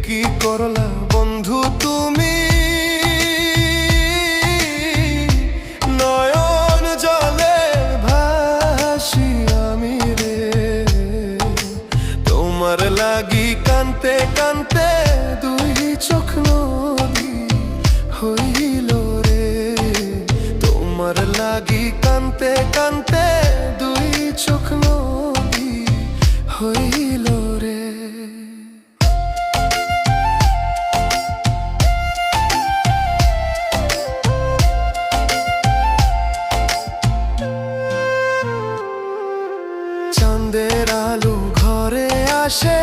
কি করলা বন্ধু তুমি, নয়ন জলে ভাসি আমি রে। তোমার লাগি কানতে কানতে দুই চোখ নদী হইল রে। তোমার লাগি কানতে কানতে দুই চোখ নদী হইল রে। চাঁদের আলো ঘরে আসে,